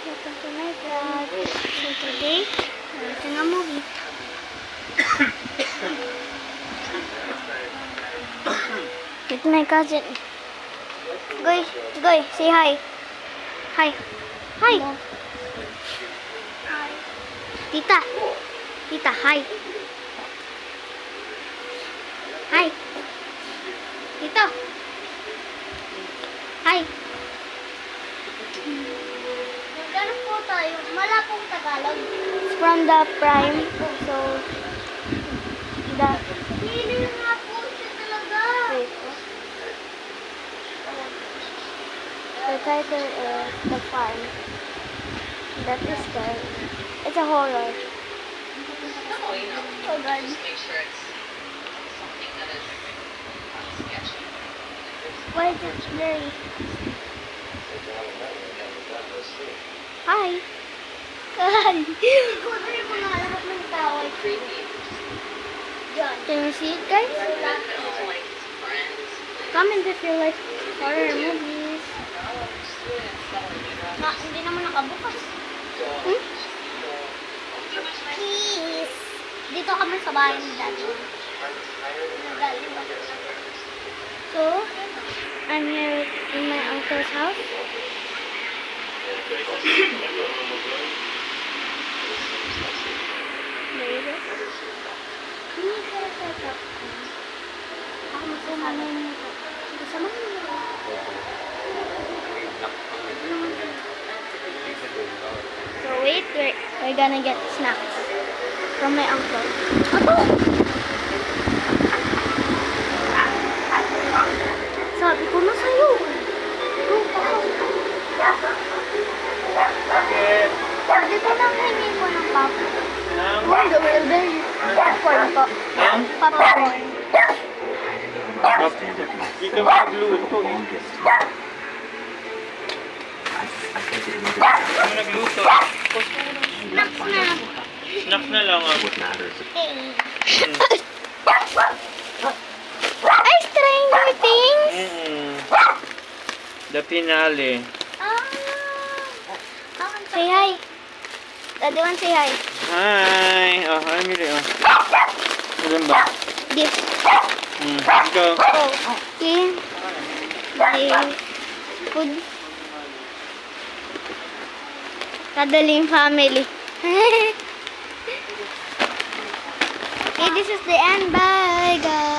Welcome to my vlog. So today, watching a movie. With my cousin. Goy, Goy, say hi. Hi. Hi. Hi. Tita. Tita, hi. Hi. Tito. Hi. Magkano po tayo? Wala pong Tagalog. It's from the Prime. So, hindi nga po siya talaga. Wait. The title is The Farm. That is scary. It's a horror. Oh God. Why is it scary? Hi. Hi. Kunin mo nga lahat ng tao. Can you see it, guys? Comment if you like horror movies. Hindi naman nakabukas. Peace. Dito kami sa bahay ni Daddy. So, I'm here in my uncle's house. There you go. Hindi ka sa ako masama mo. Masama mo. So wait, we're gonna get snacks from my uncle. Ato! Sabi ko na sa'yo. Dito lang hingin mo ng papa. Popcorn po. Popcorn. Dito magluto eh. Ano nagluto? Snacks na. Snack na lang ah. Hey. Ay, Stranger Things! The finale. Say hi. Daddy one say hi. Hi! Oh, hi Miri oh. Ilan ba? This. Ikaw. Oh. Okay. My food. Kadaling family. Okay, this is the end. Bye, guys.